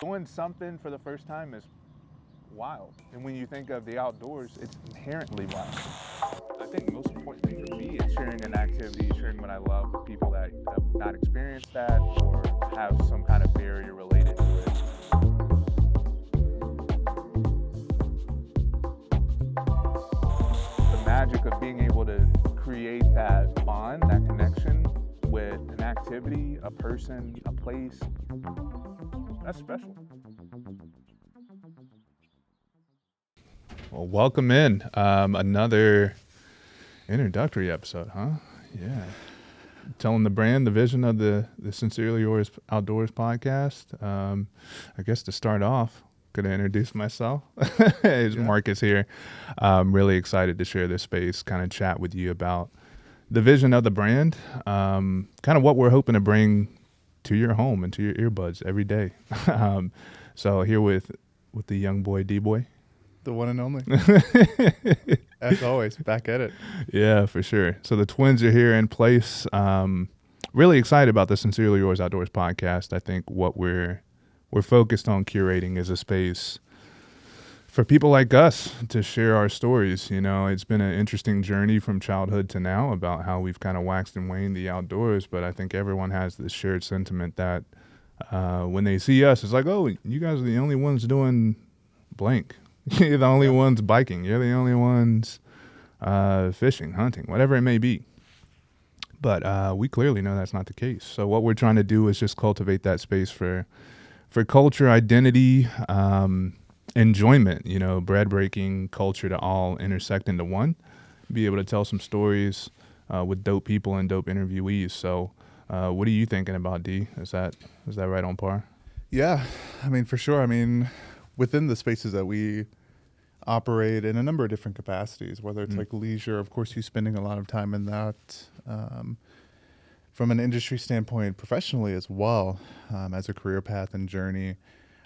Doing something for the first time is wild. And when you think of the outdoors, it's inherently wild. I think the most important thing for me is sharing an activity, sharing what I love with people that have not experienced that or have some kind of barrier related to it. The magic of being able to create that bond, that connection with an activity, a person, a place, that's special. Well, welcome in. Another introductory episode, huh? Yeah. Telling the brand, the vision of the Sincerely Yours Outdoors podcast. I guess to start off, going to introduce myself. Marcus here. I'm really excited to share this space, kind of chat with you about the vision of the brand, kind of what we're hoping to bring to your home and to your earbuds every day. So here with the young boy, D-Boy. The one and only. As always, back at it. Yeah, for sure. So the twins are here in place. Really excited about the Sincerely Yours Outdoors podcast. I think what we're focused on curating is a space for people like us to share our stories. You know, it's been an interesting journey from childhood to now about how we've kind of waxed and waned the outdoors. But I think everyone has this shared sentiment that when they see us, it's like, oh, you guys are the only ones doing blank. You're the only ones biking. You're the only ones fishing, hunting, whatever it may be. But we clearly know that's not the case. So what we're trying to do is just cultivate that space for culture, identity, enjoyment, you know, bread breaking culture to all intersect into one. Be able to tell some stories with dope people and dope interviewees. So what are you thinking about, D? Is that right on par? Yeah, I mean, for sure. I mean, within the spaces that we operate in a number of different capacities, whether it's like leisure, of course, you spending a lot of time in that, from an industry standpoint, professionally as well, as a career path and journey.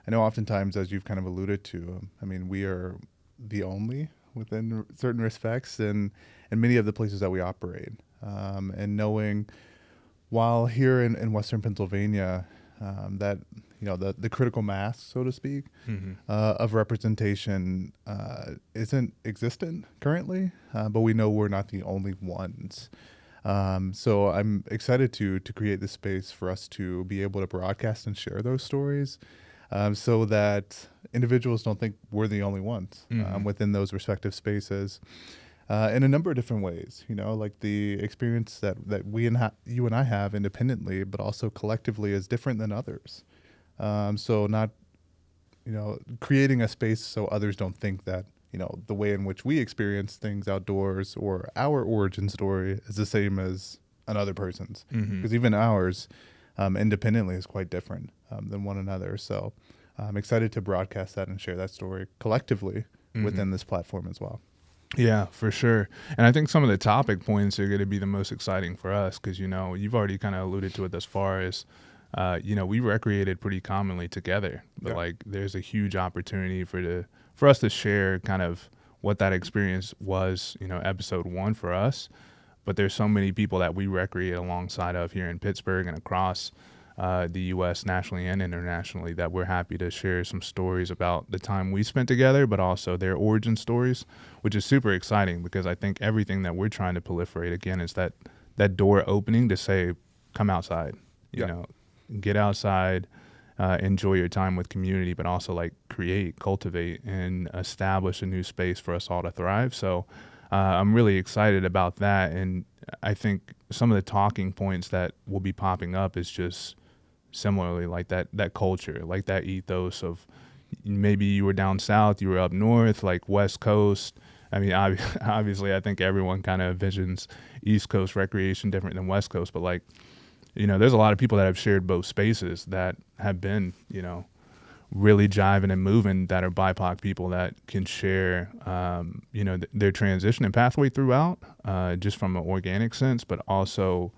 I know oftentimes, as you've kind of alluded to, I mean, we are the only within certain respects in many of the places that we operate. And knowing while here in Western Pennsylvania, that, you know, the critical mass, so to speak, of representation isn't existent currently, but we know we're not the only ones. So I'm excited to create this space for us to be able to broadcast and share those stories, so that individuals don't think we're the only ones within those respective spaces. In a number of different ways, you know, like the experience that you and I have independently, but also collectively is different than others. So not, you know, creating a space so others don't think that, you know, the way in which we experience things outdoors or our origin story is the same as another person's. Because even ours independently is quite different than one another. So I'm excited to broadcast that and share that story collectively within this platform as well. Yeah, for sure. And I think some of the topic points are going to be the most exciting for us because, you know, you've already kind of alluded to it as far as, you know, we recreated pretty commonly together. But, like, there's a huge opportunity for us to share kind of what that experience was, you know, episode 1 for us. But there's so many people that we recreate alongside of here in Pittsburgh and across the U.S. nationally and internationally that we're happy to share some stories about the time we spent together, but also their origin stories, which is super exciting because I think everything that we're trying to proliferate, again, is that door opening to say, come outside, you know, get outside, enjoy your time with community, but also like create, cultivate, and establish a new space for us all to thrive. So I'm really excited about that. And I think some of the talking points that will be popping up is just similarly like that culture, like that ethos of maybe you were down south, you were up north, like West Coast. I mean, obviously, I think everyone kind of envisions East Coast recreation different than West Coast, but like, you know, there's a lot of people that have shared both spaces that have been, you know, really jiving and moving that are BIPOC people that can share, you know, their transition and pathway throughout, just from an organic sense, but also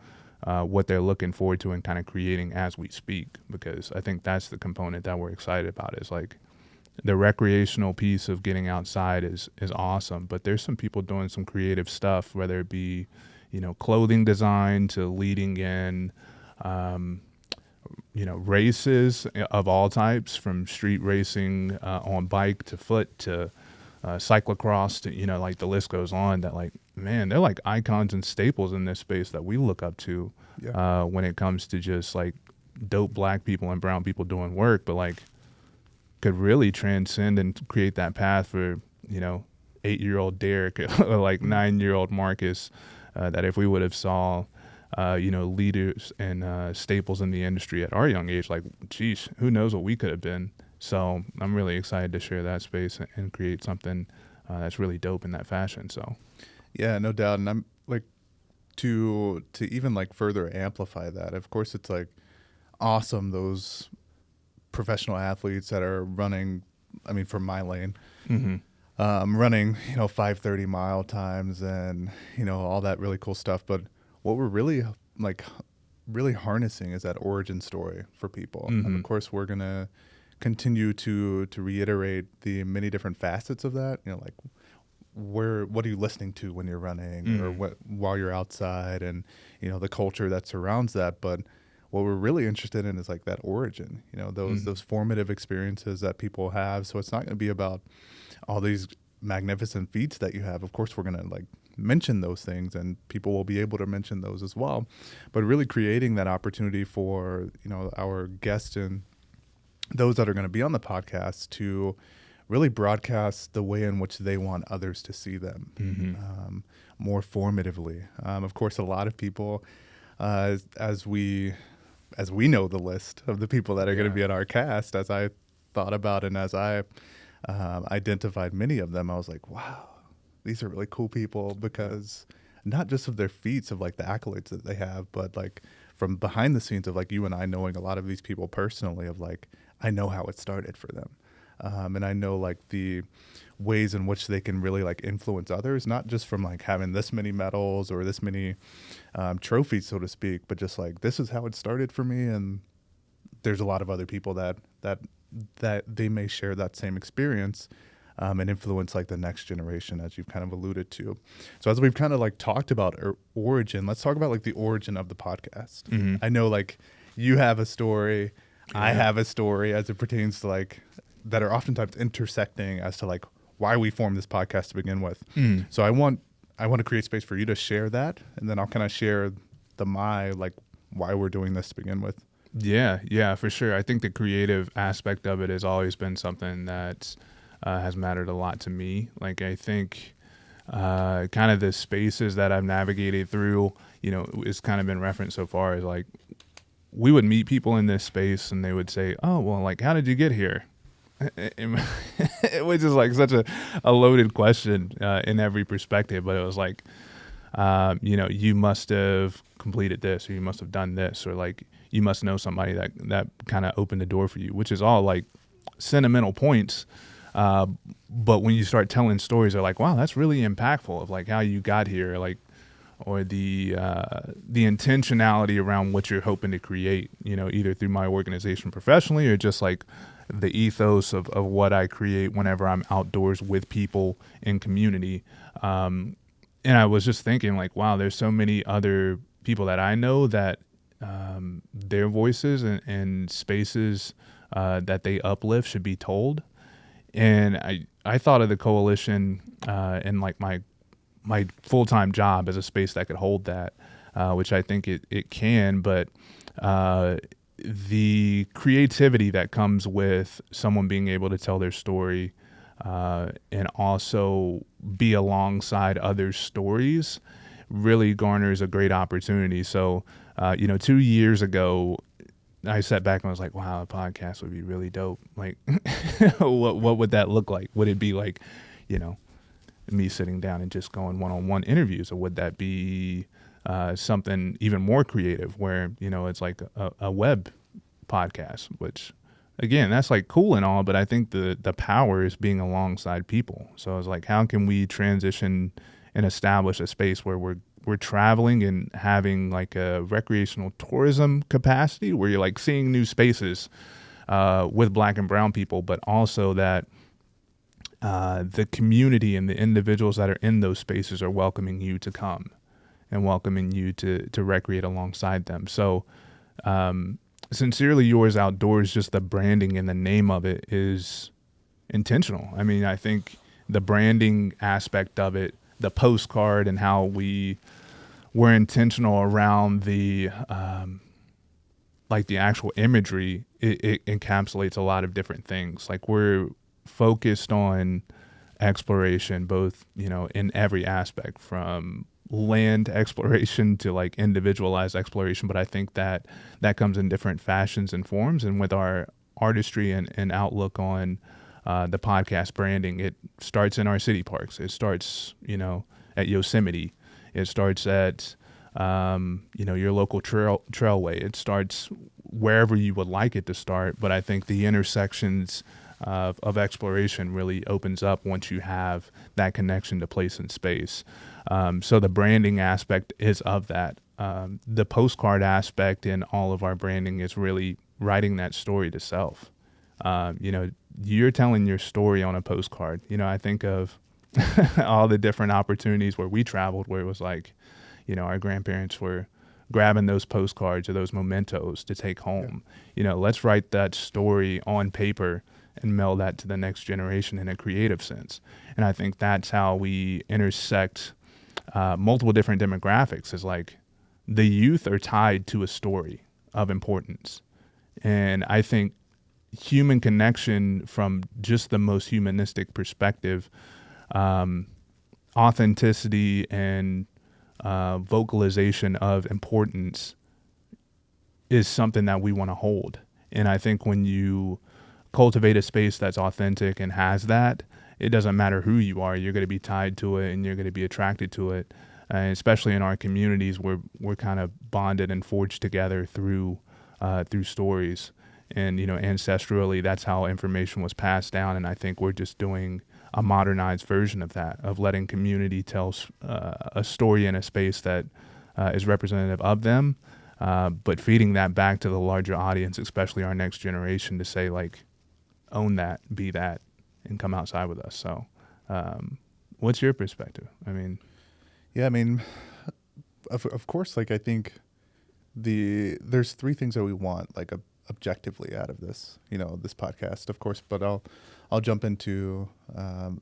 what they're looking forward to and kind of creating as we speak, because I think that's the component that we're excited about is like the recreational piece of getting outside is awesome, but there's some people doing some creative stuff, whether it be, you know, clothing design to leading in races of all types, from street racing on bike to foot to cyclocross to, like the list goes on, that like, man, they're like icons and staples in this space that we look up to when it comes to just like dope black people and brown people doing work, but like could really transcend and create that path for, 8-year-old Derrick or like 9-year-old Marcus, that if we would have saw leaders and staples in the industry at our young age, like, geez, who knows what we could have been. So I'm really excited to share that space and create something that's really dope in that fashion. So, yeah, no doubt. And I'm like, to even like further amplify that, of course, it's like awesome, those professional athletes that are running, I mean, from my lane, running, 5:30 mile times and, all that really cool stuff. But what we're really harnessing is that origin story for people. And of course, we're going to continue to reiterate the many different facets of that, like what are you listening to when you're running or while you're outside, and, the culture that surrounds that. But what we're really interested in is like that origin, those formative experiences that people have. So it's not going to be about all these magnificent feats that you have. Of course, we're going to like mention those things and people will be able to mention those as well, but really creating that opportunity for, our guests and those that are going to be on the podcast to really broadcast the way in which they want others to see them more formatively. Of course, a lot of people, as we know the list of the people that are going to be on our cast, as I thought about and as I identified many of them, I was like, wow, these are really cool people, because not just of their feats, of like the accolades that they have, but like from behind the scenes of like you and I knowing a lot of these people personally, of like, I know how it started for them. And I know like the ways in which they can really like influence others, not just from like having this many medals or this many trophies, so to speak, but just like, this is how it started for me. And there's a lot of other people that they may share that same experience and influence like the next generation, as you've kind of alluded to. So as we've kind of like talked about origin, let's talk about like the origin of the podcast. I know like you have a story, I have a story as it pertains to like that are oftentimes intersecting as to like why we formed this podcast to begin with. So I want to create space for you to share that, and then I'll kind of share why we're doing this to begin with. Yeah, for sure. I think the creative aspect of it has always been something that has mattered a lot to me. Like, I think kind of the spaces that I've navigated through, it's kind of been referenced so far as like, we would meet people in this space and they would say, oh, well, like, how did you get here? Which is like such a loaded question in every perspective, but it was like, you must have completed this, or you must have done this, or like you must know somebody that kind of opened the door for you, which is all like sentimental points. But when you start telling stories, they're like, wow, that's really impactful, of like how you got here, like, or the intentionality around what you're hoping to create, either through my organization professionally or just like the ethos of what I create whenever I'm outdoors with people in community. And I was just thinking like, wow, there's so many other people that I know that their voices and spaces that they uplift should be told. And I thought of the coalition and like my full-time job as a space that could hold that, which I think it can, but the creativity that comes with someone being able to tell their story and also be alongside other stories really garners a great opportunity. So, 2 years ago, I sat back and was like, wow, a podcast would be really dope. Like, what would that look like? Would it be like, me sitting down and just going one-on-one interviews, or would that be something even more creative where, it's like a web podcast, which again, that's like cool and all, but I think the power is being alongside people. So I was like, how can we transition and establish a space where we're traveling and having like a recreational tourism capacity where you're like seeing new spaces with Black and brown people, but also that the community and the individuals that are in those spaces are welcoming you to come and welcoming you to recreate alongside them. So Sincerely Yours Outdoors, just the branding and the name of it is intentional. I mean, I think the branding aspect of it, the postcard and how we're intentional around the like the actual imagery, it encapsulates a lot of different things. Like we're focused on exploration, both, you know, in every aspect, from land exploration to like individualized exploration. But I think that comes in different fashions and forms. And with our artistry and outlook on the podcast branding, it starts in our city parks. It starts, you know, at Yosemite. It starts at you know, your local trailway. It starts wherever you would like it to start. But I think the intersections of exploration really opens up once you have that connection to place and space. So the branding aspect is of that. The postcard aspect in all of our branding is really writing that story to self. You know, you're telling your story on a postcard. You know, I think of all the different opportunities where we traveled, where it was like, you know, our grandparents were grabbing those postcards or those mementos to take home. Yeah. You know, let's write that story on paper and meld that to the next generation in a creative sense. And I think that's how we intersect multiple different demographics. Is like the youth are tied to a story of importance. And I think human connection from just the most humanistic perspective, authenticity and vocalization of importance is something that we want to hold. And I think when you cultivate a space that's authentic and has that, it doesn't matter who you are, you're going to be tied to it and you're going to be attracted to it. And especially in our communities, we're kind of bonded and forged together through stories. And, you know, ancestrally, that's how information was passed down. And I think we're just doing a modernized version of that, of letting community tell a story in a space that is representative of them, but feeding that back to the larger audience, especially our next generation, to say, like, own that, be that, and come outside with us. So what's your perspective? I mean... Yeah, I mean, of course, like, I think there's three things that we want, like, objectively out of this, you know, this podcast, of course, but I'll jump into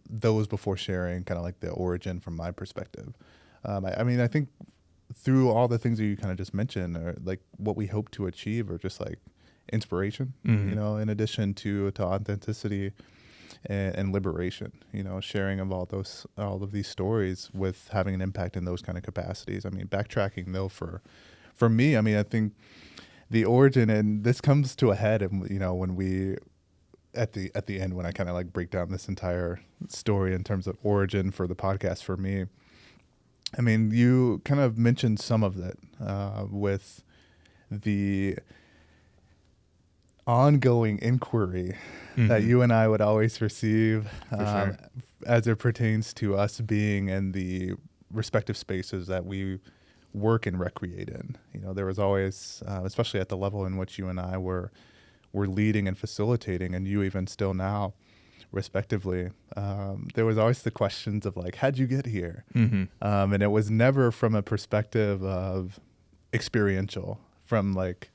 those before sharing kind of like the origin from my perspective. I mean, I think through all the things that you kind of just mentioned, or like what we hope to achieve, or just like inspiration, you know, in addition to authenticity and liberation, you know, sharing of all of these stories with having an impact in those kind of capacities. I mean, backtracking though, for me, I mean, I think the origin, and this comes to a head, and you know, when we at the end, when I kind of like break down this entire story in terms of origin for the podcast for me. I mean, you kind of mentioned some of that with the ongoing inquiry that you and I would always receive sure. as it pertains to us being in the respective spaces that we work and recreate in. You know, there was always, especially at the level in which you and I were leading and facilitating, and you even still now, respectively, there was always the questions of like, how'd you get here? And it was never from a perspective of experiential, from like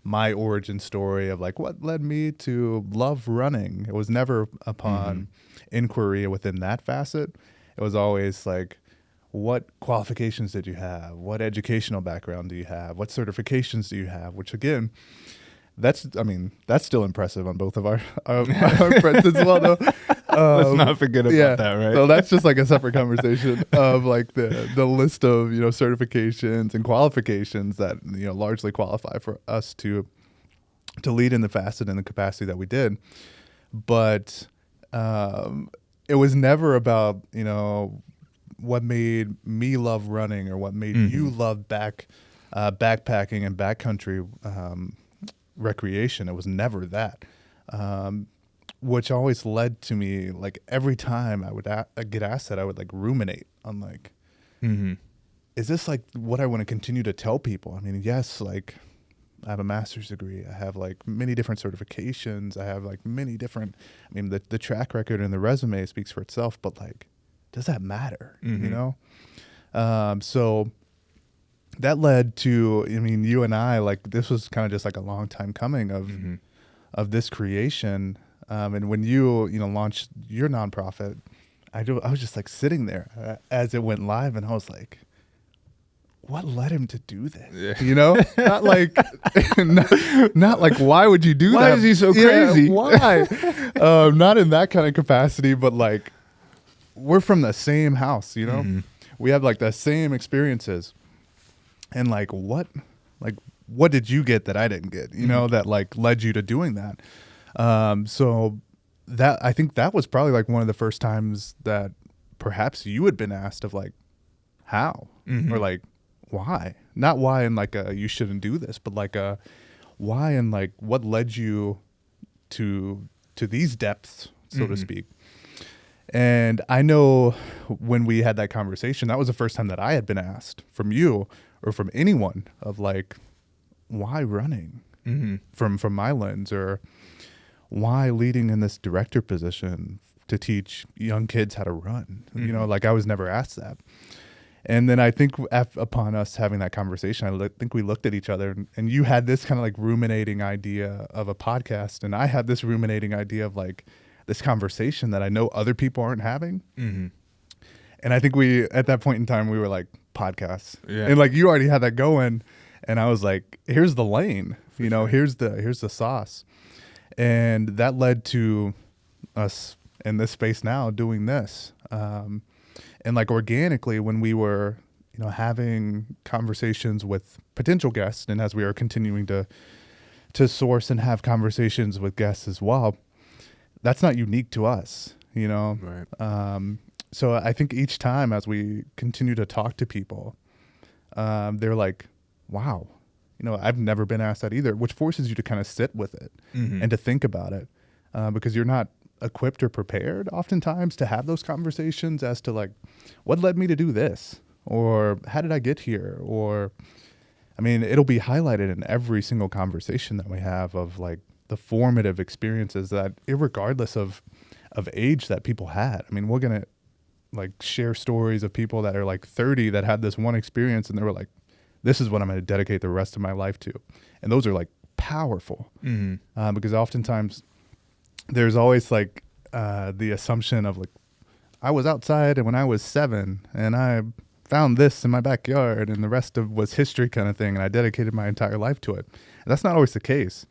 my origin story of like what led me to love running. It was never upon inquiry within that facet. It was always like, what qualifications did you have? What educational background do you have? What certifications do you have? Which again, that's still impressive on both of our friends as well, though. Let's not forget about that, right? So that's just like a separate conversation of like the list of, you know, certifications and qualifications that, you know, largely qualify for us to lead in the facet and the capacity that we did. But it was never about, you know, what made me love running or what made you love backpacking and backcountry recreation. It was never that, which always led to me, like, every time I would get asked that, I would like ruminate on like, is this like what I want to continue to tell people? I mean, yes, like I have a master's degree, I have like many different certifications, I have like many different, I mean, the track record and the resume speaks for itself, but like, does that matter? You know? So that led to, I mean, you and I, like, this was kind of just like a long time coming of this creation. And when you launched your nonprofit, I was just like sitting there as it went live, and I was like, what led him to do this? Yeah. You know, not like, not like, why would you do that? Why is he so crazy? Why? Not in that kind of capacity, but like, we're from the same house, you know, we have like the same experiences, and like, what did you get that I didn't get, you know, that like led you to doing that? So that, I think that was probably like one of the first times that perhaps you had been asked of like, how, or like, why? Not why in like a you shouldn't do this, but like a why and like what led you to these depths, so to speak. And I know when we had that conversation, that was the first time that I had been asked from you or from anyone of like, why running from my lens, or why leading in this director position to teach young kids how to run? You know, like I was never asked that. And then I think upon us having that conversation, I think we looked at each other, and you had this kind of like ruminating idea of a podcast, and I had this ruminating idea of like this conversation that I know other people aren't having. And I think at that point in time, we were like, podcasts. Yeah. And like you already had that going, and I was like, here's the lane, you know, here's the sauce. And that led to us in this space now doing this. And like organically, when we were, you know, having conversations with potential guests, and as we are continuing to source and have conversations with guests as well, that's not unique to us, you know? Right. So I think each time as we continue to talk to people, they're like, wow, you know, I've never been asked that either, which forces you to kind of sit with it and to think about it, because you're not equipped or prepared oftentimes to have those conversations as to like, what led me to do this, or how did I get here? Or, I mean, it'll be highlighted in every single conversation that we have of like the formative experiences that, irregardless of age, that people had. I mean, we're going to like share stories of people that are like 30 that had this one experience, and they were like, this is what I'm going to dedicate the rest of my life to. And those are like powerful, because oftentimes there's always like the assumption of like, I was outside and when I was 7 and I found this in my backyard and the rest of was history kind of thing, and I dedicated my entire life to it. And that's not always the case.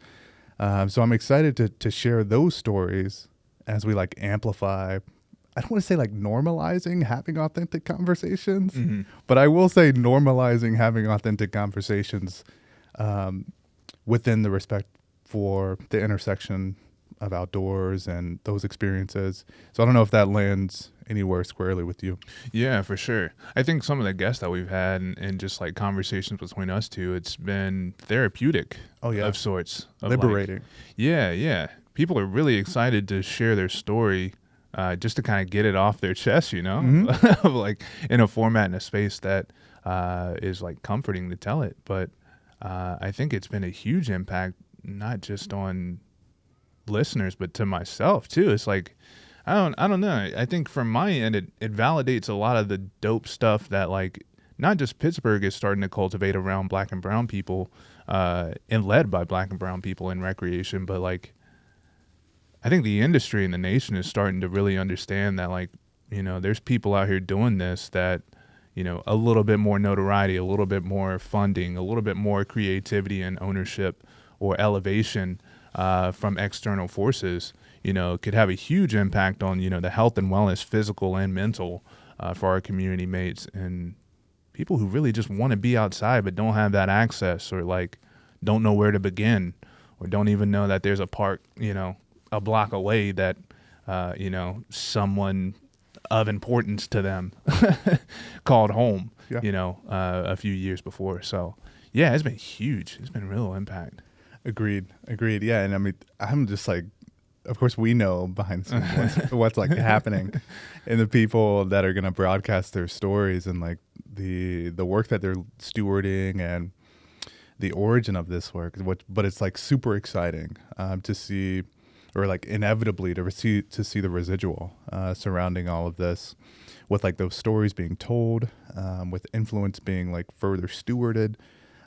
So I'm excited to share those stories as we like amplify. I don't want to say like normalizing having authentic conversations, but I will say normalizing having authentic conversations within the respect for the intersection of outdoors and those experiences. So I don't know if that lands anywhere squarely with you. Yeah, for sure. I think some of the guests that we've had and just like conversations between us two, it's been therapeutic of sorts. Of liberating. Like, yeah. People are really excited to share their story, just to kind of get it off their chest, you know, like in a format and a space that is like comforting to tell it. But I think it's been a huge impact, not just on listeners, but to myself too. It's like, I don't know. I think from my end, it validates a lot of the dope stuff that like not just Pittsburgh is starting to cultivate around Black and brown people, and led by Black and brown people in recreation, but like I think the industry and the nation is starting to really understand that, like, you know, there's people out here doing this that, you know, a little bit more notoriety, a little bit more funding, a little bit more creativity and ownership or elevation from external forces, you know, could have a huge impact on, you know, the health and wellness, physical and mental, for our community mates and people who really just want to be outside but don't have that access, or like don't know where to begin, or don't even know that there's a park, you know, a block away that, you know, someone of importance to them called home, you know, a few years before. So yeah, it's been huge. It's been real impact. Agreed. Yeah. And I mean, I'm just like, of course we know behind the scenes what's like happening, and the people that are going to broadcast their stories, and like the work that they're stewarding and the origin of this work, but it's like super exciting to see, or like inevitably to see the residual surrounding all of this, with like those stories being told, with influence being like further stewarded,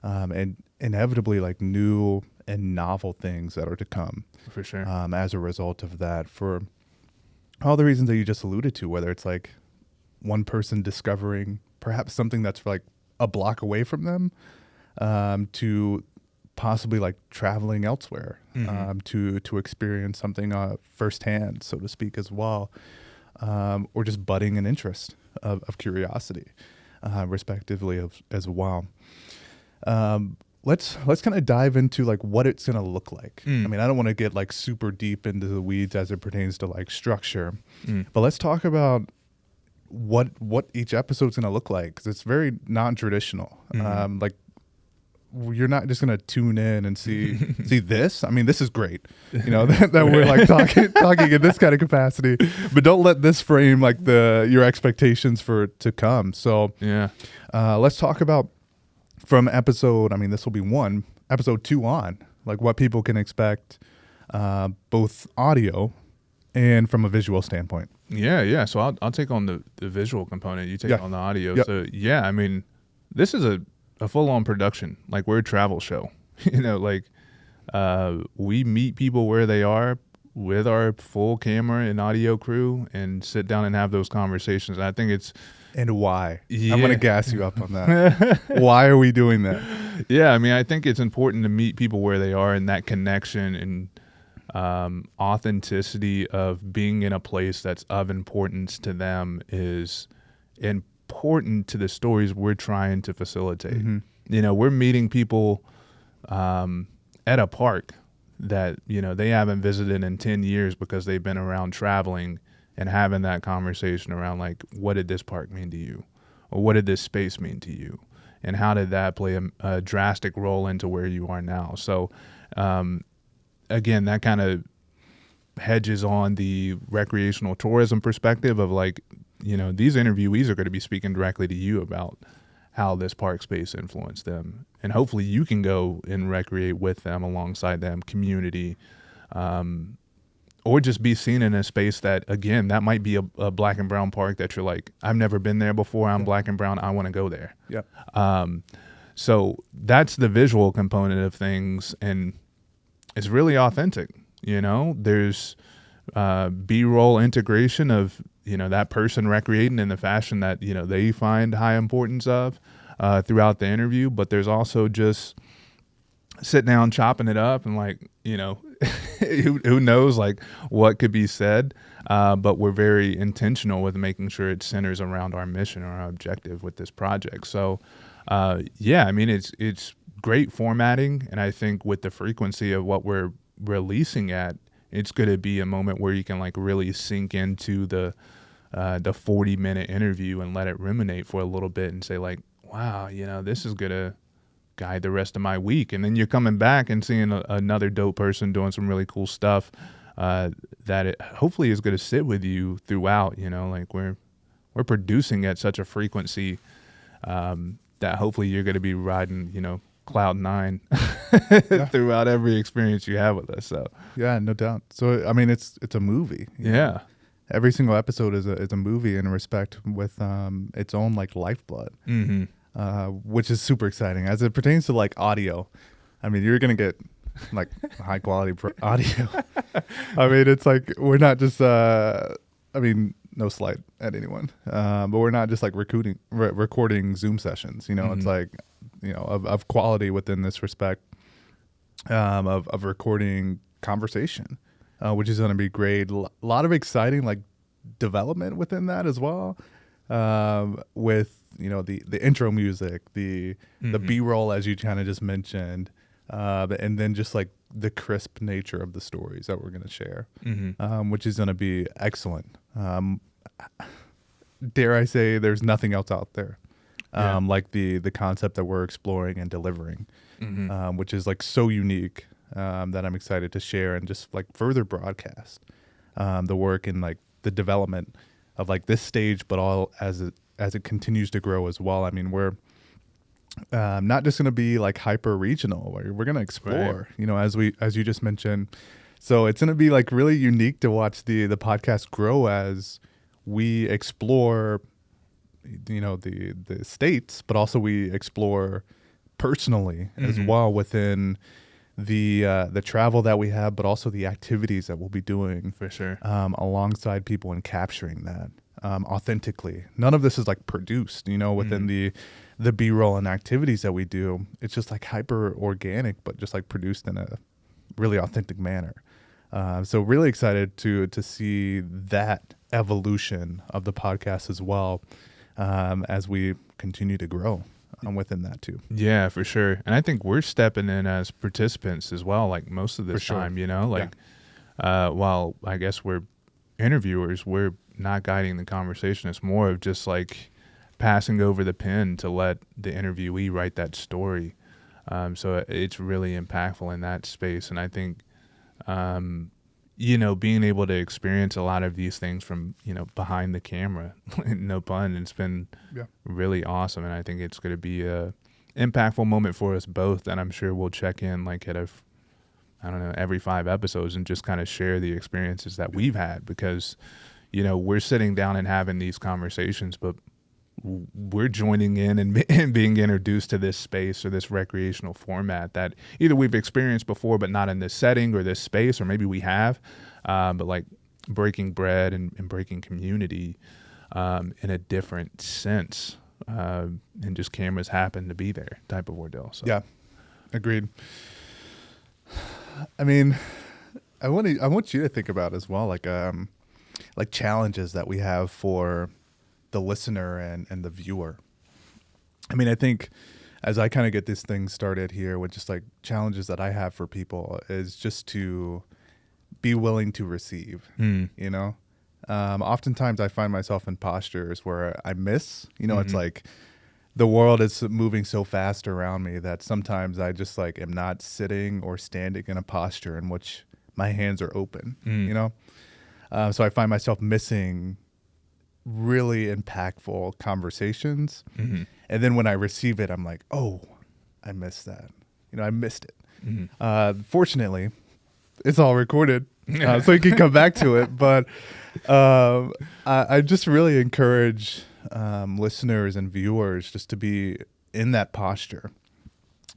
and inevitably like new and novel things that are to come For sure. as a result of that, for all the reasons that you just alluded to, whether it's like one person discovering perhaps something that's like a block away from them, to possibly like traveling elsewhere, to experience something firsthand, so to speak, as well, or just budding an interest of curiosity, respectively, as well. Let's kind of dive into like what it's going to look like. I mean, I don't want to get like super deep into the weeds as it pertains to like structure, but let's talk about what each episode's going to look like, because it's very non-traditional. Like, you're not just going to tune in and see this. I mean, this is great, you know, that we're like talking in this kind of capacity, but don't let this frame like your expectations for it to come. So Yeah. let's talk about from episode, I mean, this will be episode 2 on, like what people can expect, both audio and from a visual standpoint. Yeah. So I'll take on the visual component. You take on the audio. Yep. So yeah, I mean, this is a full-on production. Like, we're a travel show. You know, like, we meet people where they are with our full camera and audio crew and sit down and have those conversations. And I think it's... And why? Yeah. I'm going to gas you up on that. Why are we doing that? Yeah, I mean, I think it's important to meet people where they are, and that connection and authenticity of being in a place that's of importance to them is important to the stories we're trying to facilitate. You know, we're meeting people at a park that, you know, they haven't visited in 10 years because they've been around traveling, and having that conversation around like, what did this park mean to you? Or what did this space mean to you? And how did that play a drastic role into where you are now? So again, that kind of hedges on the recreational tourism perspective of like, you know, these interviewees are going to be speaking directly to you about how this park space influenced them. And hopefully you can go and recreate with them, alongside them, community, or just be seen in a space that, again, that might be a black and brown park that you're like, I've never been there before. I'm black and brown. I want to go there. So that's the visual component of things. And it's really authentic. You know, there's B-roll integration of, you know, that person recreating in the fashion that, you know, they find high importance of throughout the interview. But there's also just sit down, chopping it up, and like, you know, who knows like what could be said. But we're very intentional with making sure it centers around our mission or our objective with this project. So yeah, I mean, it's great formatting. And I think with the frequency of what we're releasing at, it's going to be a moment where you can like really sink into the 40-minute interview and let it ruminate for a little bit and say like, wow, you know, this is going to guide the rest of my week. And then you're coming back and seeing another dope person doing some really cool stuff that it hopefully is going to sit with you throughout. You know, like we're producing at such a frequency that hopefully you're going to be riding, you know, cloud 9 throughout every experience you have with us. So yeah, no doubt. So I mean, it's a movie. Yeah. Every single episode is a movie in respect with its own like lifeblood, which is super exciting as it pertains to like audio. I mean, you're gonna get like high quality audio. I mean, it's like we're not just. I mean, no slight at anyone, but we're not just like recording Zoom sessions. You know, it's like, you know, of quality within this respect, of recording conversation. Which is going to be great. A lot of exciting like development within that as well, with, you know, the intro music, the B-roll as you kind of just mentioned, and then just like the crisp nature of the stories that we're going to share, which is going to be excellent. Dare I say, there's nothing else out there like the concept that we're exploring and delivering, which is like so unique. That I'm excited to share and just like further broadcast the work and like the development of like this stage, but all as it continues to grow as well. I mean, we're not just going to be like hyper regional. We're going to explore, you know, as you just mentioned, So it's going to be like really unique to watch the podcast grow as we explore, the states, but also we explore personally as well within the travel that we have, but also the activities that we'll be doing For sure. alongside people and capturing that authentically. None of this is like produced, within the B-roll and activities that we do. It's just like hyper organic, but just like produced in a really authentic manner. So really excited to see that evolution of the podcast as well, as we continue to grow within that too. Yeah, for sure. And I think we're stepping in as participants as well, like most of this time, while I guess we're interviewers, we're not guiding the conversation. It's more of just like passing over the pen to let the interviewee write that story. So it's really impactful in that space. And I think, being able to experience a lot of these things from, behind the camera, no pun, it's been really awesome. And I think it's going to be a impactful moment for us both. And I'm sure we'll check in like every 5 episodes and just kind of share the experiences that we've had, because, we're sitting down and having these conversations, but we're joining in and being introduced to this space or this recreational format that either we've experienced before, but not in this setting or this space, or maybe we have, but like breaking bread and breaking community in a different sense, and just cameras happen to be there type of ordeal. So. Yeah, agreed. I mean, I want you to think about as well, like challenges that we have for the listener and the viewer. I mean, I think as I kind of get this thing started here with just like challenges that I have for people is just to be willing to receive, oftentimes I find myself in postures where I miss, it's like the world is moving so fast around me that sometimes I just like am not sitting or standing in a posture in which my hands are open, so I find myself missing really impactful conversations. And then when I receive it, I'm like, oh, I missed that. I missed it. Fortunately, it's all recorded, so you can come back to it. But I just really encourage listeners and viewers just to be in that posture.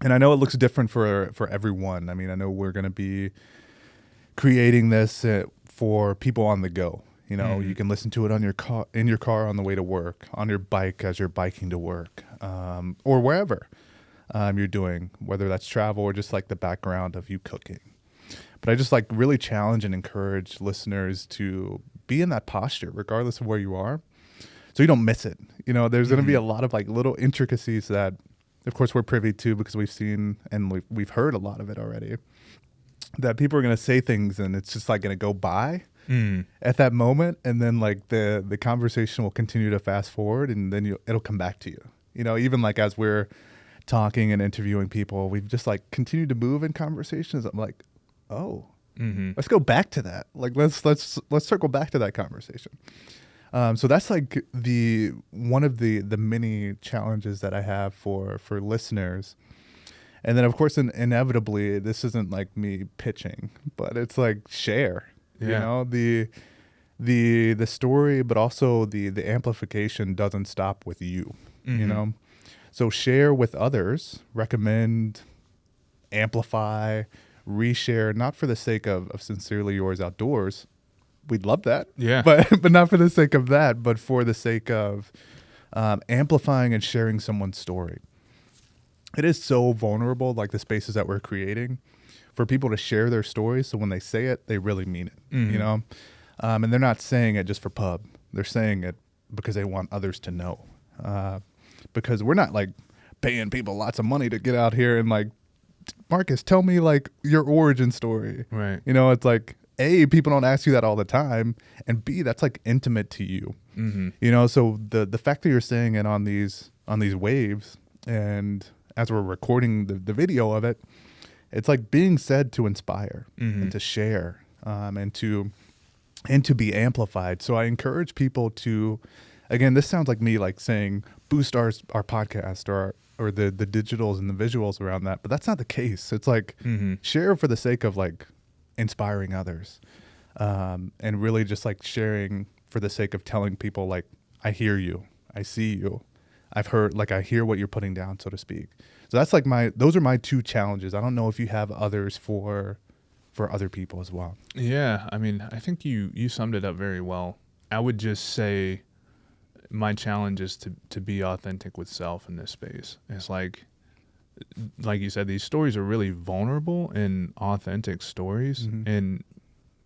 And I know it looks different for everyone. I mean, I know we're going to be creating this for people on the go. You can listen to it on in your car on the way to work, on your bike as you're biking to work, or wherever you're doing, whether that's travel or just like the background of you cooking. But I just like really challenge and encourage listeners to be in that posture, regardless of where you are, so you don't miss it. There's going to be a lot of like little intricacies that, of course, we're privy to because we've seen and we've heard a lot of it already, that people are going to say things and it's just like going to go by at that moment, and then like the conversation will continue to fast forward, and then it'll come back to you. Even like as we're talking and interviewing people, we've just like continued to move in conversations. I'm like, oh, let's go back to that. Like let's circle back to that conversation. So that's like one of the many challenges that I have for listeners. And then of course, inevitably, this isn't like me pitching, but it's like share. The story, but also the amplification doesn't stop with you. So share with others, recommend, amplify, reshare, not for the sake of Sincerely Yours Outdoors. We'd love that. Yeah. But not for the sake of that, but for the sake of amplifying and sharing someone's story. It is so vulnerable, like the spaces that we're creating, for people to share their stories. So when they say it, they really mean it, and they're not saying it just for pub. They're saying it because they want others to know, because we're not like paying people lots of money to get out here and like, Marcus, tell me like your origin story. Right. It's like, A, people don't ask you that all the time, and B, that's like intimate to you. So the fact that you're saying it on these waves, and as we're recording the video of it, it's like being said to inspire and to share, and to be amplified. So I encourage people to, again, this sounds like me like saying boost our podcast or the digitals and the visuals around that, but that's not the case. It's like share for the sake of like inspiring others, and really just like sharing for the sake of telling people like, I hear you, I see you, I've heard, like I hear what you're putting down, so to speak. So that's like those are my two challenges. I don't know if you have others for other people as well. Yeah, I mean, I think you summed it up very well. I would just say my challenge is to be authentic with self in this space. It's like you said, these stories are really vulnerable and authentic stories. Mm-hmm. And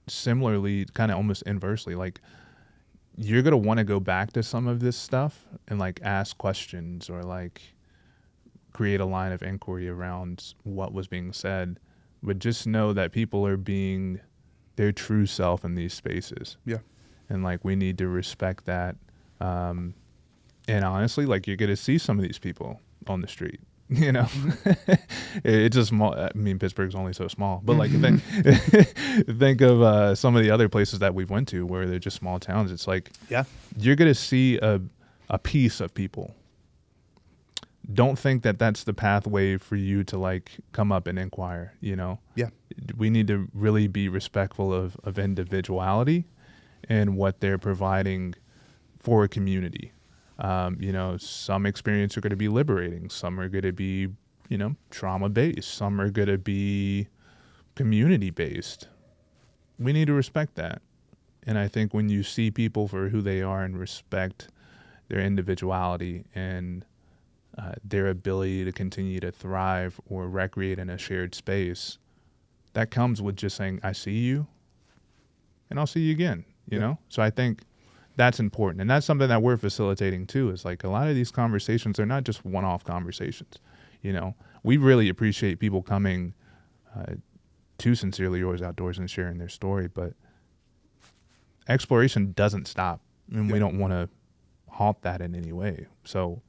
similarly, kind of almost inversely, like you're going to want to go back to some of this stuff and like ask questions or like create a line of inquiry around what was being said. But just know that people are being their true self in these spaces. Yeah. And like we need to respect that. And honestly, like you're going to see some of these people on the street. You know, it's a small. I mean, Pittsburgh's only so small, but like think of some of the other places that we've went to where they're just small towns. It's like, yeah, you're gonna see a piece of people. Don't think that that's the pathway for you to like come up and inquire. You know, yeah, we need to really be respectful of individuality and what they're providing for a community. You know, some experiences are going to be liberating. Some are going to be, you know, trauma-based. Some are going to be community-based. We need to respect that. And I think when you see people for who they are and respect their individuality and their ability to continue to thrive or recreate in a shared space, that comes with just saying, I see you, and I'll see you again, you know? So I think that's important. And that's something that we're facilitating too, is like a lot of these conversations are not just one-off conversations. You know, we really appreciate people coming to Sincerely Yours Outdoors and sharing their story, but exploration doesn't stop, and we don't want to halt that in any way. So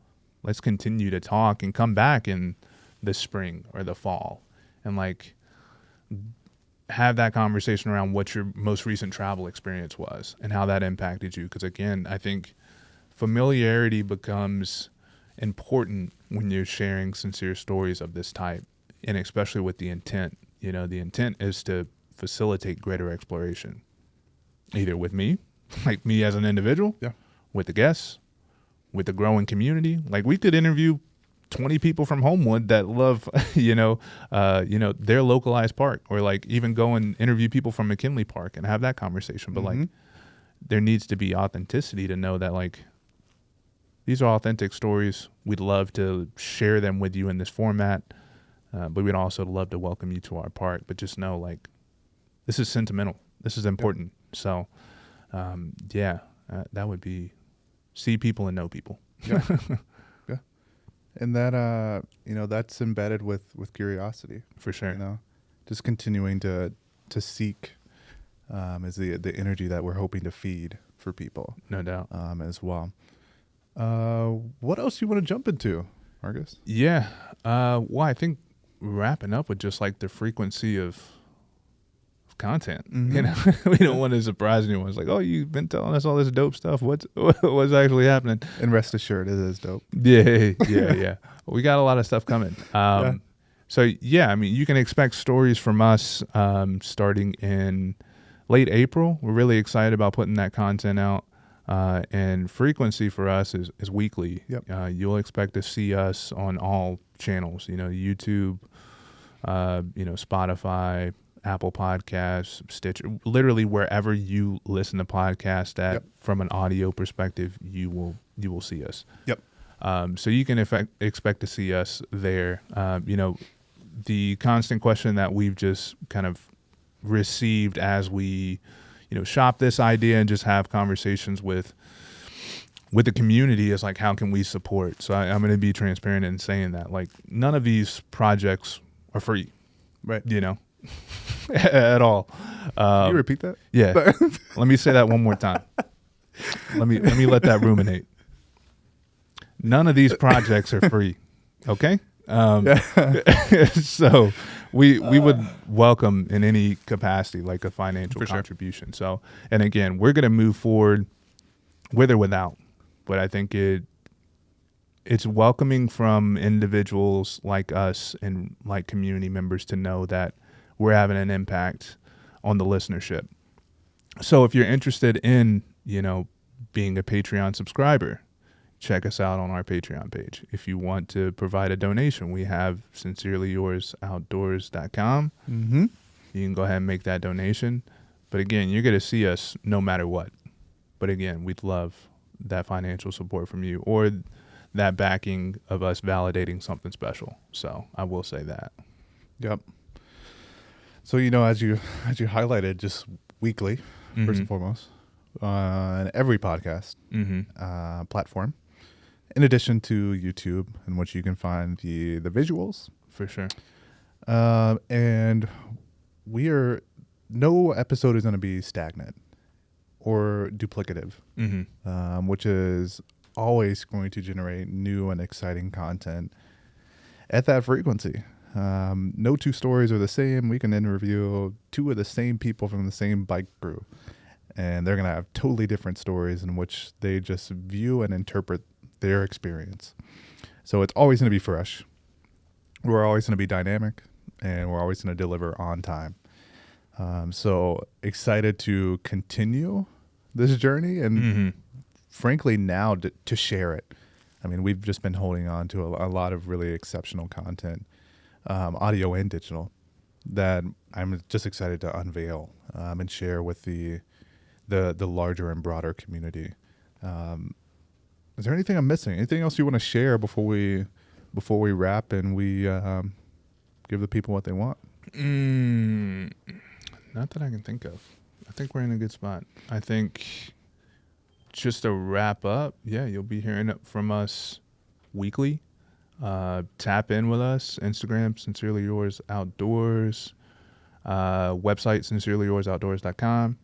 let's continue to talk and come back in the spring or the fall and like have that conversation around what your most recent travel experience was and how that impacted you. Because again, I think familiarity becomes important when you're sharing sincere stories of this type, and especially with the intent. You know, the intent is to facilitate greater exploration, either with me, like me as an individual, with the guests, with the growing community. Like we could interview 20 people from Homewood that love, their localized park, or like even go and interview people from McKinley Park and have that conversation. But like, there needs to be authenticity to know that like, these are authentic stories. We'd love to share them with you in this format. But we'd also love to welcome you to our park, but just know like, this is sentimental. This is important. So, that would be see people and know people. Yeah. And that, that's embedded with curiosity. For sure. You know, just continuing to seek is the energy that we're hoping to feed for people. No doubt. As well. What else you want to jump into, Marcus? Yeah. Well, I think wrapping up with just like the frequency of content. You know, we don't want to surprise anyone. It's like, oh, you've been telling us all this dope stuff. What's actually happening? And rest assured, it is dope. Yeah. We got a lot of stuff coming. So yeah, I mean, you can expect stories from us starting in late April. We're really excited about putting that content out. And frequency for us is weekly. Yep. You'll expect to see us on all channels. You know, YouTube, Spotify, Apple Podcasts, Stitcher, literally wherever you listen to podcasts at. From an audio perspective, you will see us. Yep. So you can expect to see us there. The constant question that we've just kind of received as we, shop this idea and just have conversations with the community is like, how can we support? So I'm going to be transparent in saying that like none of these projects are free, right? At all. Can you repeat that? Yeah. Let me say that one more time. Let me let that ruminate. None of these projects are free. Okay. So we would welcome in any capacity like a financial contribution. Sure. So, and again, we're going to move forward with or without, but I think it's welcoming from individuals like us and like community members to know that we're having an impact on the listenership. So if you're interested in, being a Patreon subscriber, check us out on our Patreon page. If you want to provide a donation, we have sincerelyyouroutdoors.com. Mm-hmm. You can go ahead and make that donation. But again, you're going to see us no matter what. But again, we'd love that financial support from you or that backing of us validating something special. So I will say that. Yep. So, as you highlighted, just weekly, first and foremost, on every podcast platform, in addition to YouTube, in which you can find the visuals. For sure. And no episode is going to be stagnant or duplicative, which is always going to generate new and exciting content at that frequency. No two stories are the same. We can interview two of the same people from the same bike crew, and they're going to have totally different stories in which they just view and interpret their experience. So it's always going to be fresh. We're always going to be dynamic, and we're always going to deliver on time. So excited to continue this journey and frankly now to share it. I mean, we've just been holding on to a lot of really exceptional content, audio and digital, that I'm just excited to unveil and share with the larger and broader community. Is there anything I'm missing? Anything else you want to share before we wrap and we give the people what they want? Not that I can think of. I think we're in a good spot. I think just to wrap up, you'll be hearing it from us weekly. Tap in with us. Instagram, Sincerely Yours Outdoors. Website, sincerelyyouroutdoors.com.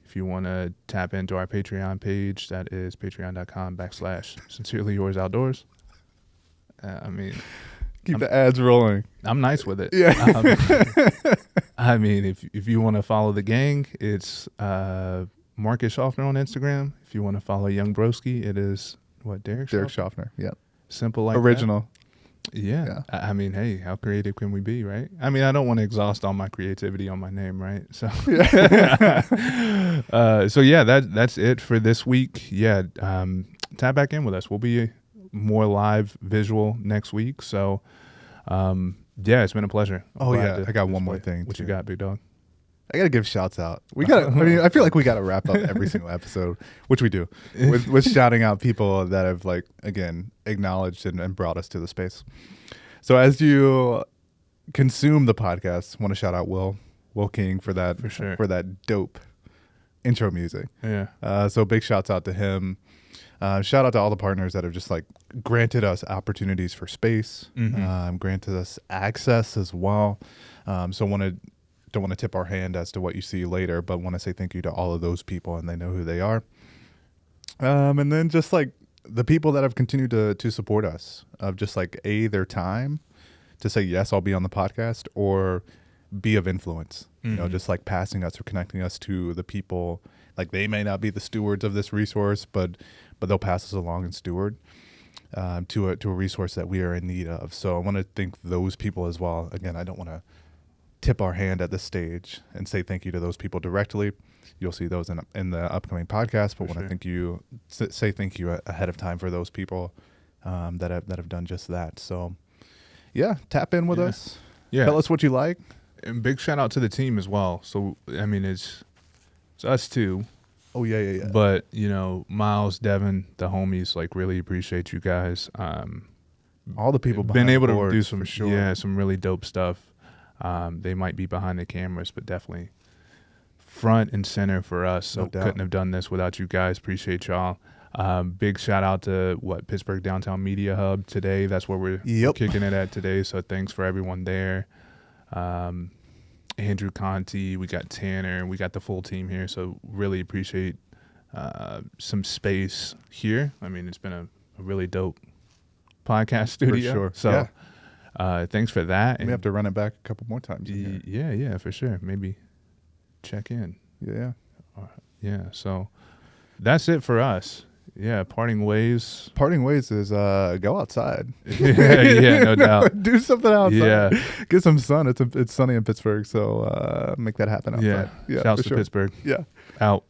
If you want to tap into our Patreon page, that is patreon.com/Sincerely Yours Outdoors. Keep the ads rolling. I'm nice with it. Yeah. If you want to follow the gang, it's Marcus Shoffner on Instagram. If you want to follow Young Broski, it is Derrick Shoffner. Yeah. Simple like original. That. Yeah. Hey, how creative can we be, right? I don't want to exhaust all my creativity on my name, right? So, that's it for this week. Yeah. Tap back in with us. We'll be more live visual next week. So, it's been a pleasure. I got one more thing. What you got, big dog? I got to give shouts out. I feel like we got to wrap up every single episode, which we do, with shouting out people that have, acknowledged and brought us to the space. So as you consume the podcast, I want to shout out Will King for that, for that dope intro music. Yeah. So big shouts out to him. Shout out to all the partners that have just granted us opportunities for space, granted us access as well. Don't want to tip our hand as to what you see later, but want to say thank you to all of those people, and they know who they are. And then just the people that have continued to support us, of just their time to say, yes, I'll be on the podcast, or be of influence, just passing us or connecting us to the people. They may not be the stewards of this resource, but they'll pass us along and steward to a resource that we are in need of. So I want to thank those people as well. Again, I don't want to tip our hand at this stage and say thank you to those people directly. You'll see those in the upcoming podcast, but want to say thank you ahead of time for those people that have done just that. So tap in with us. Tell us what you like. And big shout out to the team as well. So it's us too. Oh yeah. But Miles, Devin, the homies, really appreciate you guys. All the people been able to do some some really dope stuff. They might be behind the cameras, but definitely front and center for us. So couldn't have done this without you guys. Appreciate y'all. Big shout out to Pittsburgh Downtown Media Hub today. That's where we're kicking it at today. So thanks for everyone there. Andrew Conti, we got Tanner, we got the full team here. So really appreciate some space here. It's been a really dope podcast studio. For sure. So thanks for that. We have to run it back a couple more times. Yeah, for sure. Maybe check in. Yeah. Yeah. So that's it for us. Yeah, parting ways. Parting ways is go outside. Yeah, no doubt. Do something outside. Yeah. Get some sun. It's sunny in Pittsburgh, so make that happen outside. Yeah. Shouts to for sure. Pittsburgh. Yeah. Out.